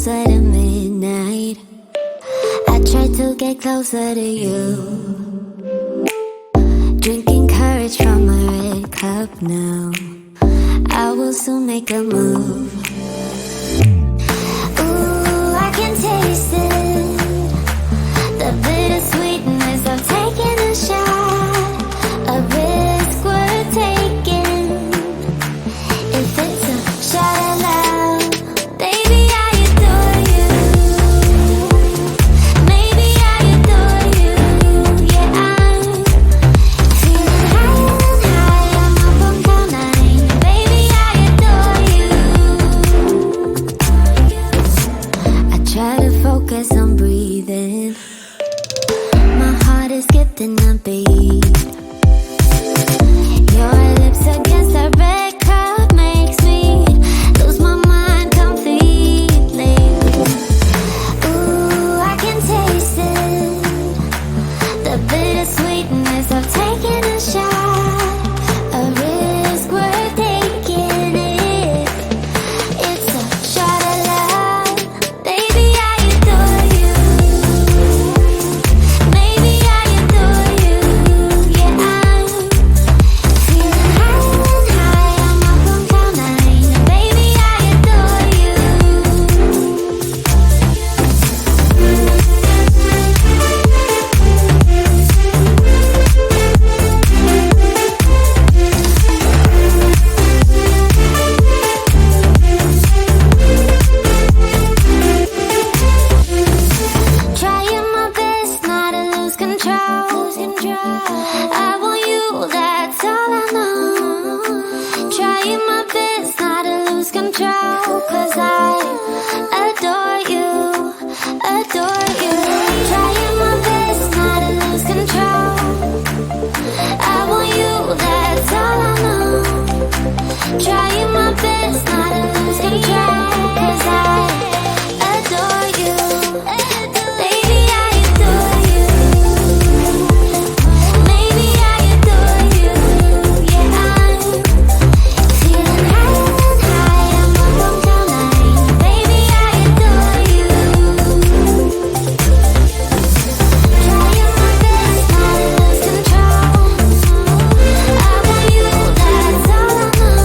closer to midnight. I try to get closer to you, drinking courage from a red cup now. I will soon make a move. Ooh, I can taste it, the bittersweetness of taking a shot, a risk worth taking. If it's a shot at love, baby, I adore you. Maybe I adore you. Yeah, I'm feeling higher and higher. I'm up on cloud nine. Baby, I adore you. I try to focus on breathing. My heart is skipping a beat. Your lips against a red cup makes me lose my mind completely. Ooh, I can taste it, the bittersweetness of taking a shot, a risk worth taking it. It's a shot at love, baby, I adore you. Maybe I adore you. Yeah, I'm feeling higher and higher. I'm up on cloud nine. Baby, I adore you. Trying my best not to lose control. I want you, that's all I know. Trying my best not to lose control, 'cause I adore you, adore you. Trying my best not to lose control. I want you, that's all I know. Trying my best not to lose control, 'cause I adore you. Baby, I adore you. Maybe I adore you. Yeah, I'm feeling higher and higher. I'm up on cloud nine. Baby, I adore you. Trying my best not to lose control. I want you, that's all I know.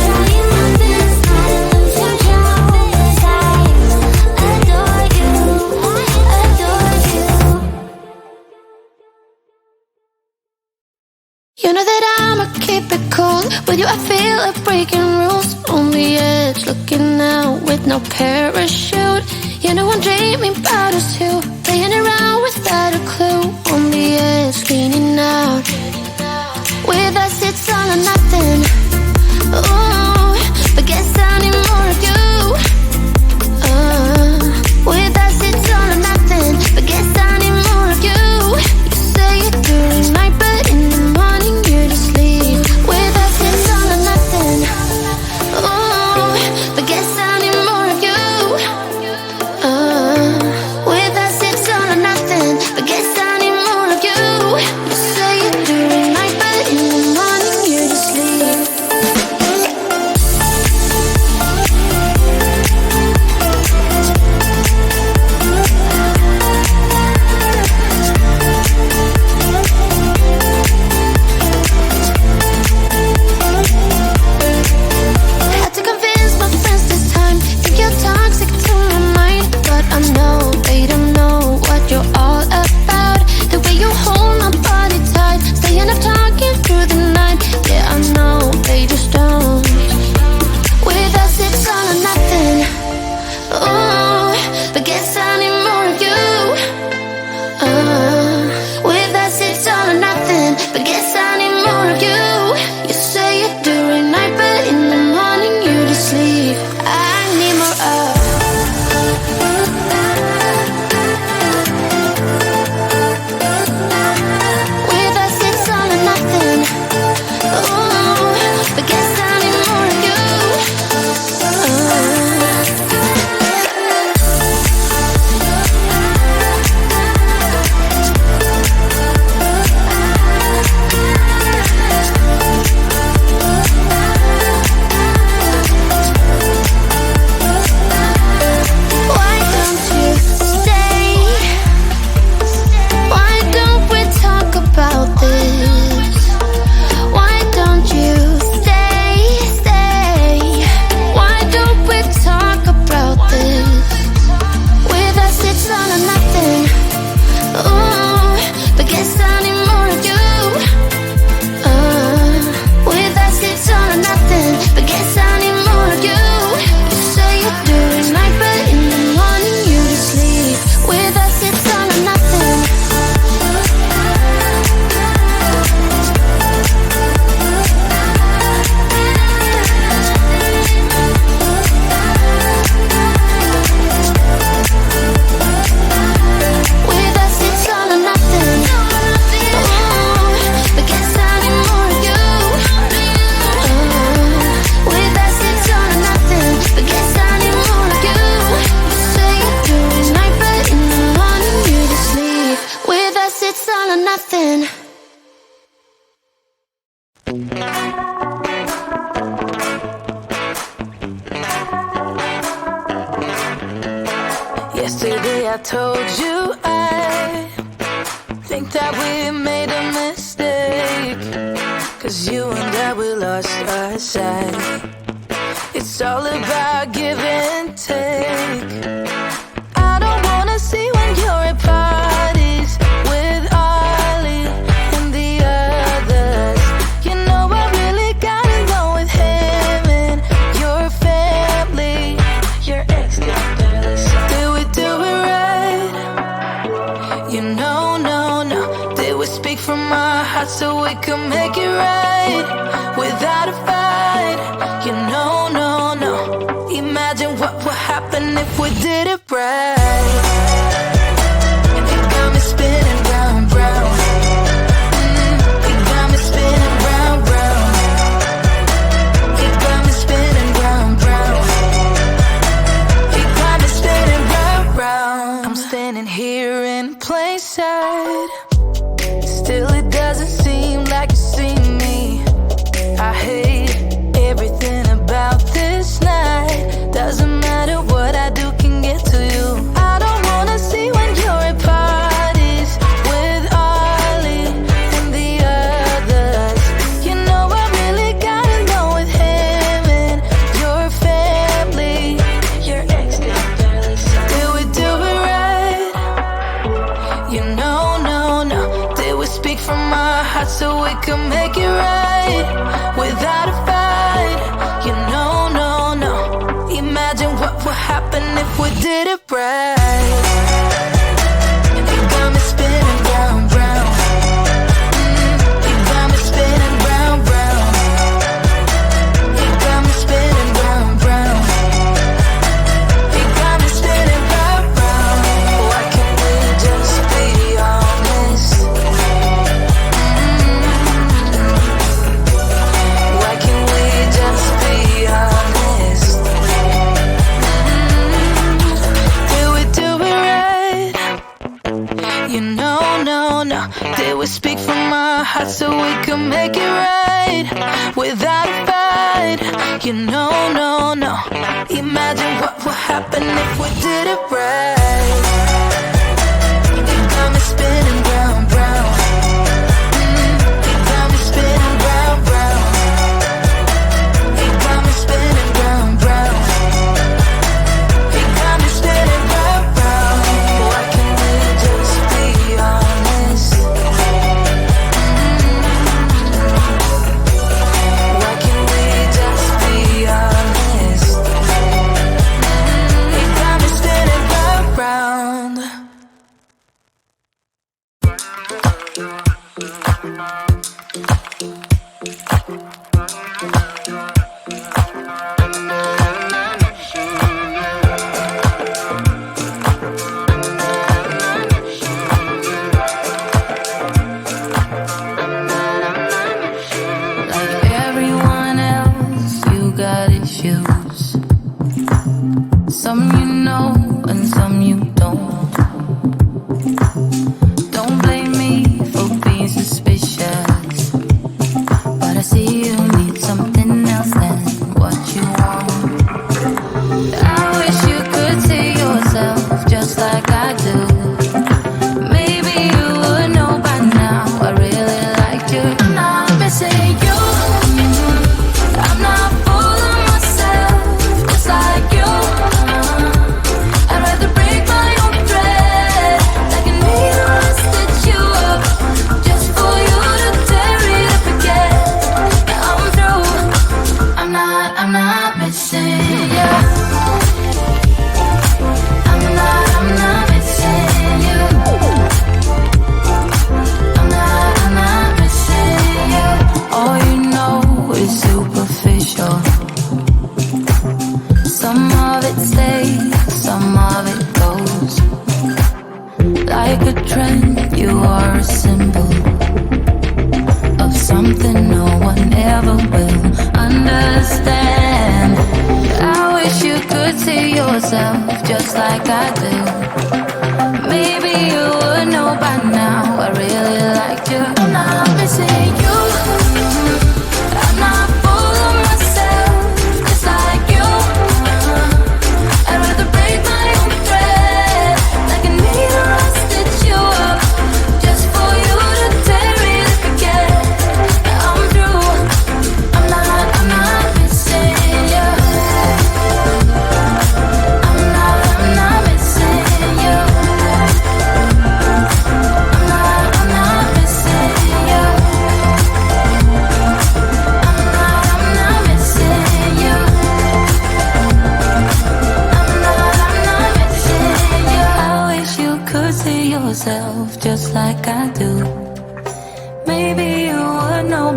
Trying my best not to lose control, 'cause I adore you, adore you. You know that I'ma keep it cool. With you I feel like breaking rules. On the edge, looking out with no parachute. You know I'm dreaming about us two, playing around without a clue. On the edge, leaning out. With us it's all or nothing. Ooh, but guess I need more of you. With us it's all or nothing, but guess I need more of you. You say it during night, but in the morning you're just sleep. With us it's all or nothing. Ooh, but guess I need more of you. With us it's all or nothing, but guess I need more of you. You say it during night, but in the morning you're just sleep. Had to convince my friends this time. Think you're toxic to my mind, but I know they don't know what you're all about. The way you hold my body tight, staying up talking through the night. Yeah, I know they just don't. With us it's all or nothing. Ooh, but guess I need more of you. With us it's all or nothing, but guess I need more of you. You say it during night, but in the morning you just sleep. I need more of. With us it's all or nothing. or nothing. Yesterday I told you I think that we made a mistake, 'cause you and I, we lost our sight. It's all about give and take. I don't wanna see when you're at parties with Ollie and the others. You know I really got along with him and your family. Your ex got jealous. Did we do it right? You know, no. Did we speak from our hearts so we could make it right without a fight? You know, no. Imagine what would happen if we did it right. It got me spinning round, round. It got me spinning round, round. It got me spinning round, round. It got me spinning round, round. I'm standing here in plain sight. Still it doesn't seem like you see me. I hate everything about this night. Doesn't matter what I do can get to you. I don't wanna see when you're at parties with Ollie and the others. You know I really got along with him and your family. Your ex got jealous. Did we do it right? You know, no. Did we speak from our hearts so we could make it right without a fight? You know, no. Imagine what would happen if we did it right. It got me spinning round, round. It got me spinning round, round. It got me spinning round, round. It got me spinning round, round. Why can't we just be honest? Why can't we just be honest? You know, no. Did we speak from our hearts so we could make it right without a fight? You know, no. Imagine what would happen if we did it right. It got me spinning round, round. It got me spinning round, round. It got me spinning round, round. It got me spinning round, round. Why can't we just be honest? Why can't we just be honest? It got me spinning round, round. Like everyone else, you got issues. Some you know and some you don't. Don't blame me for being suspicious, but I see you need something else than what you want. I wish you could see yourself just like I do. Maybe you would know by now I really liked you. I'm not missing you. I'm not fooling myself just like you. I'd rather break my own thread like a needle and stitch you up just for you to tear it up again. Yeah, I'm through. I'm not missing you. I'm not missing you. I'm not missing you. All you know is superficial. Some of it stays, some of it goes. Like a trend, you are a symbol of something no one ever will understand. I wish you could see yourself just like I do. Maybe you would know by now I really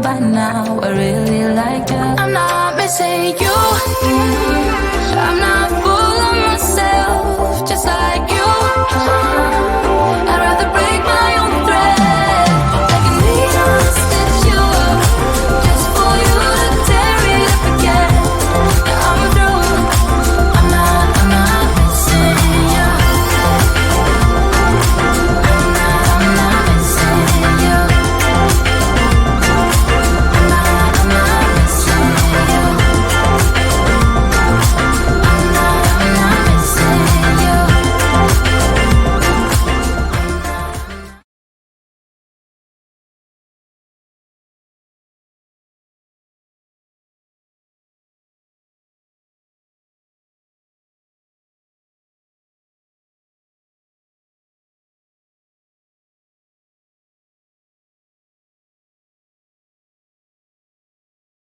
by now. I really like you. I'm not missing you. I'm not full of myself, just like you.